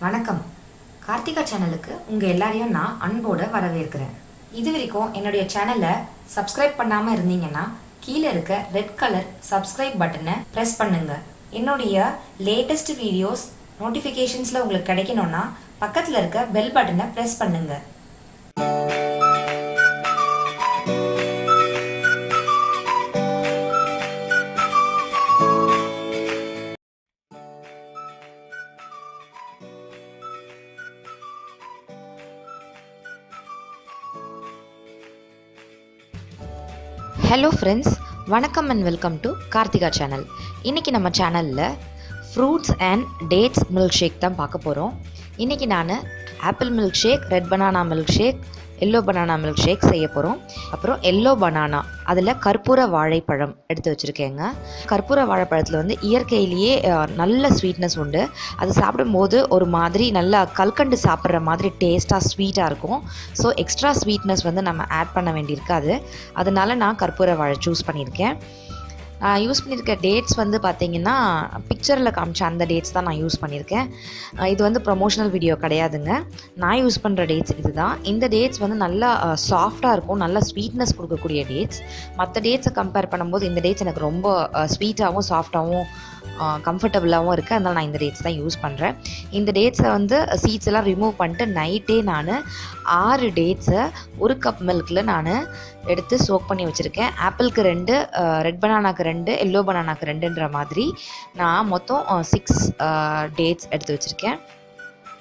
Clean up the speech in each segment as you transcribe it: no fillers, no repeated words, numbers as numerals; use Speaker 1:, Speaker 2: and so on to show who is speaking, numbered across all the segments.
Speaker 1: வணக்கம். கார்த்திகா சேனலுக்கு உங்க எல்லாரையும் நான் அன்போட வரவேற்கிறேன். இது வரைக்கும் என்னுடைய சேனலை சப்ஸ்கிரைப் பண்ணாம இருந்தீங்கன்னா கீழே இருக்க ரெட் கலர் சப்ஸ்கிரைப் பட்டனை பிரஸ் பண்ணுங்க. என்னுடைய லேட்டஸ்ட் வீடியோஸ் நோட்டிஃபிகேஷன்ஸ்ல உங்களுக்கு கிடைக்கணும்னா பக்கத்துல இருக்க பெல் பட்டனை பிரஸ் பண்ணுங்க. ஹலோ ஃப்ரெண்ட்ஸ், வணக்கம் and welcome to Karthika channel. இன்றைக்கி நம்ம சேனலில் fruits and dates milkshake தான் பார்க்க போகிறோம். இன்றைக்கி நான் apple milkshake, red banana milkshake, yellow banana milkshake செய்ய போகிறோம். அப்புறம் எல்லோ பனானா, அதில் கற்பூர வாழைப்பழம் எடுத்து வச்சுருக்கேங்க. கற்பூர வாழைப்பழத்தில் வந்து இயற்கையிலேயே நல்ல ஸ்வீட்னஸ் உண்டு. அது சாப்பிடும்போது ஒரு மாதிரி நல்லா கல்கண்டு சாப்பிட்ற மாதிரி டேஸ்ட்டாக ஸ்வீட்டாக இருக்கும். ஸோ எக்ஸ்ட்ரா ஸ்வீட்னஸ் வந்து நம்ம ஆட் பண்ண வேண்டியிருக்காது. அதனால நான் கற்பூர வாழை சூஸ் பண்ணியிருக்கேன். யூஸ் பண்ணியிருக்க டேட்ஸ் வந்து பார்த்திங்கன்னா பிக்சரில் காமிச்ச அந்த டேட்ஸ் தான் நான் யூஸ் பண்ணியிருக்கேன். இது வந்து ப்ரொமோஷனல் வீடியோ கிடையாதுங்க. நான் யூஸ் பண்ணுற டேட்ஸ் இது தான். இந்த டேட்ஸ் வந்து நல்லா சாஃப்டாக இருக்கும், நல்லா ஸ்வீட்னஸ் கொடுக்கக்கூடிய டேட்ஸ். மற்ற டேட்ஸை கம்பேர் பண்ணும்போது இந்த டேட்ஸ் எனக்கு ரொம்ப ஸ்வீட்டாகவும் சாஃப்டாகவும் கம்ஃபர்டபுளாகவும் இருக்குது. அதனால் நான் இந்த டேட்ஸ் தான் யூஸ் பண்ணுறேன். இந்த டேட்ஸை வந்து சீட்ஸ் எல்லாம் ரிமூவ் பண்ணிட்டு நைட்டே நான் 6 டேட்ஸை 1 கப் மில்கில் நான் எடுத்து சோக் பண்ணி வச்சுருக்கேன். ஆப்பிளுக்கு 2, ரெட் பனானாக்கு 2, எல்லோ பனானாக்கு 2ன்ற மாதிரி நான் மொத்தம் 6 டேட்ஸ் எடுத்து வச்சுருக்கேன்.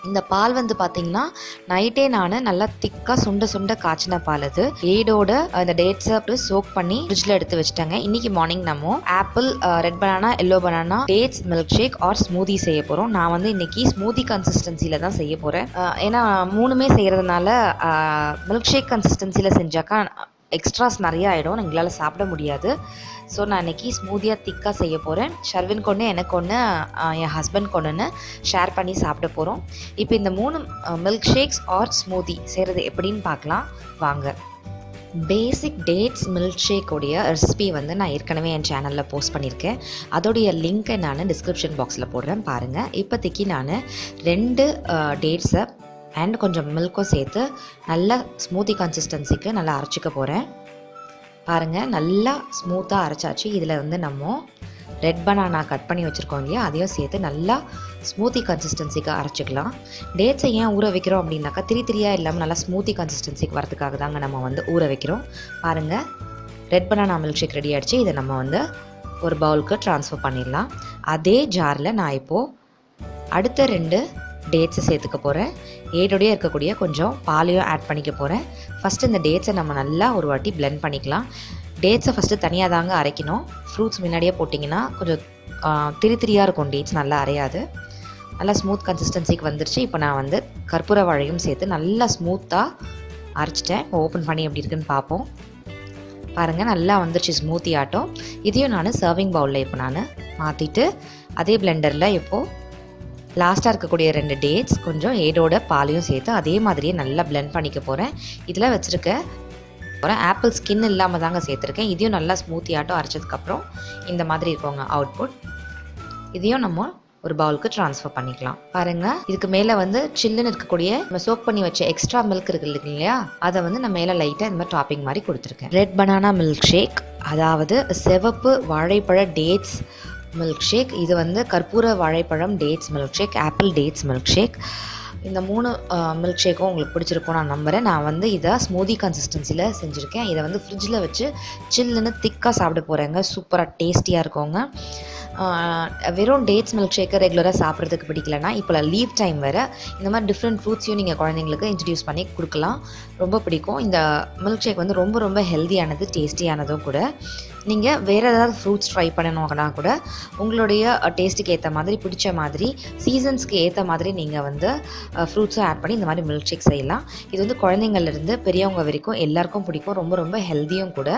Speaker 1: இந்த பால் வந்து பார்த்திங்கன்னா நைட்டே நான் நல்லா திக்காக சுண்ட காய்ச்சின பால். அது ஏடோட அந்த டேட்ஸை அப்படியே சோக் பண்ணி ஃப்ரிட்ஜில் எடுத்து வச்சுட்டாங்க. இன்றைக்கி மார்னிங் நம்ம apple, red banana, yellow banana, dates milkshake or smoothie செய்ய போகிறோம். நான் வந்து இன்றைக்கி ஸ்மூதி கன்சிஸ்டன்சியில் தான் செய்ய போகிறேன். ஏன்னா 3மே செய்கிறதுனால மில்க் ஷேக் கன்சிஸ்டன்சியில் செஞ்சாக்கா எக்ஸ்ட்ராஸ் நிறைய ஆகிடும், எங்களால் சாப்பிட முடியாது. ஸோ நான் இன்றைக்கி ஸ்மூதியாக திக்காக செய்ய போகிறேன். ஷர்வின் கொண்டு, எனக்கு ஒன்று, என் ஹஸ்பண்ட் கொண்டுன்னு ஷேர் பண்ணி சாப்பிட போகிறோம். இப்போ இந்த 3 மில்க் ஷேக்ஸ் ஆர் ஸ்மூதி செய்கிறது எப்படின்னு பார்க்கலாம் வாங்க. பேசிக் டேட்ஸ் மில்க் ஷேக்கோடைய ரெசிபி வந்து நான் ஏற்கனவே என் சேனலில் போஸ்ட் பண்ணியிருக்கேன். அதோடைய லிங்க்கை நான் டிஸ்கிரிப்ஷன் பாக்ஸில் போடுறேன் பாருங்கள். இப்போதைக்கு நான் 2 டேட்ஸை அண்ட் கொஞ்சம் மில்க்கும் சேர்த்து நல்லா ஸ்மூத்தி கன்சிஸ்டன்சிக்கு நல்லா அரைச்சிக்க போகிறேன். பாருங்கள், நல்லா ஸ்மூத்தாக அரைச்சாச்சு. இதில் வந்து நம்ம ரெட் பனானா கட் பண்ணி வச்சுருக்கோம் இல்லையா, அதையும் சேர்த்து நல்லா ஸ்மூத்தி கன்சிஸ்டன்சிக்கு அரைச்சிக்கலாம். டேட்ஸை ஏன் ஊற வைக்கிறோம் அப்படின்னாக்கா திரியாக இல்லாமல் நல்லா ஸ்மூத்தி கன்சிஸ்டன்சிக்கு வரதுக்காக தாங்க நம்ம வந்து ஊற வைக்கிறோம். பாருங்கள், red banana milkshake ready ஆகிடுச்சு. இதை நம்ம வந்து ஒரு பவுலுக்கு ட்ரான்ஸ்ஃபர் பண்ணிடலாம். அதே ஜாரில் நான் இப்போது அடுத்த 2 டேட்ஸை சேர்த்துக்க போகிறேன். ஏடோடையே இருக்கக்கூடிய கொஞ்சம் பாலையும் ஆட் பண்ணிக்க போகிறேன். ஃபஸ்ட்டு இந்த டேட்ஸை நம்ம நல்லா ஒரு வாட்டி பிளெண்ட் பண்ணிக்கலாம். டேட்ஸை ஃபஸ்ட்டு தனியாக தாங்க அரைக்கணும். ஃப்ரூட்ஸ் முன்னாடியே போட்டிங்கன்னா கொஞ்சம் திரியாக இருக்கும், டேட்ஸ் நல்லா அரையாது. நல்லா ஸ்மூத் கன்சிஸ்டன்சிக்கு வந்துருச்சு. இப்போ நான் வந்து கற்பூர வாழையும் சேர்த்து நல்லா ஸ்மூத்தாக அரைச்சிட்டேன். ஓப்பன் பண்ணி எப்படி இருக்குன்னு பார்ப்போம். பாருங்கள், நல்லா வந்துருச்சு ஸ்மூத்தி ஆட்டம். இதையும் நான் சர்விங் பவுலில் இப்போ நான் மாற்றிட்டு அதே பிளெண்டரில் இப்போது லாஸ்ட்டாக இருக்கக்கூடிய 2 டேட்ஸ் கொஞ்சம் ஏடோட பாலையும் சேர்த்து அதே மாதிரியே நல்லா பிளெண்ட் பண்ணிக்க போகிறேன். இதில் வச்சுருக்க ஆப்பிள் ஸ்கின் இல்லாமல் தாங்க சேர்த்துருக்கேன். இதையும் நல்லா ஸ்மூத்தி ஆட்டம் அரைச்சதுக்கப்புறம் இந்த மாதிரி இருக்கோங்க அவுட்புட். இதையும் நம்ம ஒரு பவுலுக்கு ட்ரான்ஸ்ஃபர் பண்ணிக்கலாம். பாருங்கள், இதுக்கு மேலே வந்து சில்லுன்னு இருக்கக்கூடிய நம்ம சோக் பண்ணி வச்ச எக்ஸ்ட்ரா மில்க் இருக்குது இல்லையா, அதை வந்து நான் மேலே லைட்டாக இந்த மாதிரி டாப்பிங் மாதிரி கொடுத்துருக்கேன். ரெட் பனானா மில்க் ஷேக், அதாவது சிவப்பு வாழைப்பழ டேட்ஸ் மில்க் ஷேக். இது வந்து கற்பூர வாழைப்பழம் dates milkshake, apple dates milkshake. இந்த 3 மில்க் ஷேக்கும் உங்களுக்கு பிடிச்சிருக்கும் நான் நம்புகிறேன். நான் வந்து இதை ஸ்மூதி கன்சிஸ்டன்சியில் செஞ்சுருக்கேன். இதை வந்து ஃப்ரிட்ஜில் வச்சு சில்லுன்னு திக்காக சாப்பிட போகிறேங்க. சூப்பராக டேஸ்டியாக இருக்குங்க. வெறும் டேட்ஸ் மில்க் ஷேக்கை ரெகுலராக சாப்பிட்றதுக்கு பிடிக்கலன்னா இப்போ லீவ் டைம் வேறு இந்த மாதிரி டிஃப்ரெண்ட் ஃப்ரூட்ஸையும் நீங்கள் குழந்தைங்களுக்கு இன்ட்ரடியூஸ் பண்ணி கொடுக்கலாம். ரொம்ப பிடிக்கும். இந்த மில்க் ஷேக் வந்து ரொம்ப ரொம்ப ஹெல்த்தியானது, டேஸ்டியானதும் கூட. நீங்கள் வேறு ஏதாவது ஃப்ரூட்ஸ் ட்ரை பண்ணணும்னா கூட உங்களுடைய டேஸ்ட்டுக்கு ஏற்ற மாதிரி, பிடிச்ச மாதிரி, சீசன்ஸ்க்கு ஏற்ற மாதிரி நீங்கள் வந்து ஃப்ரூட்ஸும் ஆட் பண்ணி இந்த மாதிரி மில்க் ஷேக் செய்யலாம். இது வந்து குழந்தைங்கள்லேருந்து பெரியவங்க வரைக்கும் எல்லாருக்கும் பிடிக்கும். ரொம்ப ரொம்ப ஹெல்த்தியும் கூட.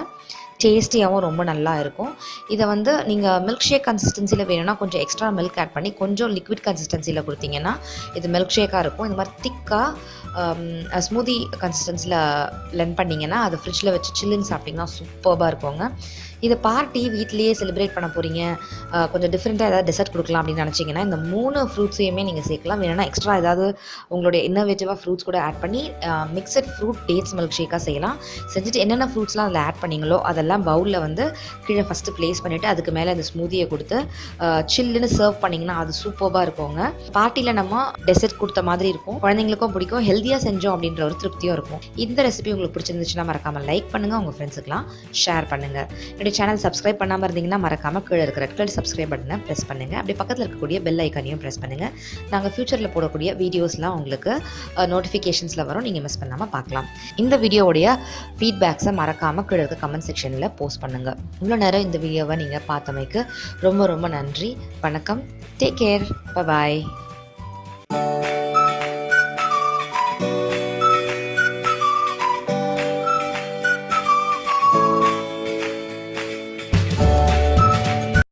Speaker 1: டேஸ்டியாகவும் ரொம்ப நல்லா இருக்கும். இதை வந்து நீங்கள் மில்க் ஷேக் கன்சிஸ்டன்சியில் வேணும்னா கொஞ்சம் எக்ஸ்ட்ரா மில்க் ஆட் பண்ணி கொஞ்சம் லிக்விட் கன்சிஸ்டன்சியில் கொடுத்தீங்கன்னா இது மில்க் ஷேக்காக இருக்கும். இந்த மாதிரி திக்காக ஸ்மூதி கன்சிஸ்டன்சியில் லென் பண்ணிங்கன்னா அதை ஃப்ரிட்ஜில் வச்சு சில்லுன்னு சாப்பிட்டிங்கன்னா சூப்பராக இருக்குங்க. இதை பார்ட்டி வீட்லேயே செலிப்ரேட் பண்ண போகிறீங்க, கொஞ்சம் டிஃப்ரெண்ட்டாக ஏதாவது டெசர்ட் கொடுக்கலாம் அப்படின்னு நினச்சிங்கன்னா இந்த 3 ஃப்ரூட்ஸையுமே நீங்கள் சேர்க்கலாம். வேணும்னா எக்ஸ்ட்ரா ஏதாவது உங்களுடைய இன்னோவேட்டிவாக ஃப்ரூட்ஸ் கூட ஆட் பண்ணி மிக்சட் ஃப்ரூட் டேட்ஸ் மில்க் ஷேக்காக செய்யலாம். செஞ்சுட்டு என்னென்ன ஃப்ரூட்ஸ்லாம் அதில் ஆட் பண்ணிங்களோ அதெல்லாம் பவுலில் வந்து கீழே ஃபஸ்ட்டு ப்ளேஸ் பண்ணிவிட்டு அதுக்கு மேலே அந்த ஸ்மூதியை கொடுத்து சில்லுன்னு சர்வ் பண்ணிங்கன்னா அது சூப்பராக இருக்குங்க. பார்ட்டியில் நம்ம டெசர்ட் கொடுத்த மாதிரி இருக்கும், குழந்தைங்களுக்கும் பிடிக்கும், ஹெல்த்தியாக செஞ்சோம் அப்படின்ற ஒரு திருப்தியும் இருக்கும். இந்த ரெசிபி உங்களுக்கு பிடிச்சிருந்துச்சுன்னா மறக்காமல் லைக் பண்ணுங்கள், உங்கள் ஃப்ரெண்ட்ஸுக்கெலாம் ஷேர் பண்ணுங்கள். என்னுடைய சேனல் சப்ஸ்கிரைப் பண்ணாமல் இருந்தீங்கன்னா மறக்காமல் கீழே இருக்கிற ரெட் கலர் சப்ஸ்கிரைப் பட்டனை ப்ரெஸ் பண்ணுங்கள். அப்படி பக்கத்தில் இருக்கக்கூடிய பெல் ஐக்கானையும் ப்ரெஸ் பண்ணுங்கள். நாங்கள் ஃபியூச்சரில் போடக்கூடிய வீடியோஸ்லாம் உங்களுக்கு நோட்டிஃபிகேஷன்ஸில் வரும், நீங்கள் மிஸ் பண்ணாமல் பார்க்கலாம். இந்த வீடியோவுடைய ஃபீட்பேக்ஸை மறக்காமல் கீழே இருக்க கமெண்ட் செக்ஷனில் போஸ்ட் பண்ணுங்கள். இவ்வளோ நேரம் இந்த வீடியோவை நீங்கள் பார்த்தமைக்கு ரொம்ப ரொம்ப நன்றி. வணக்கம். Take care. பாய்.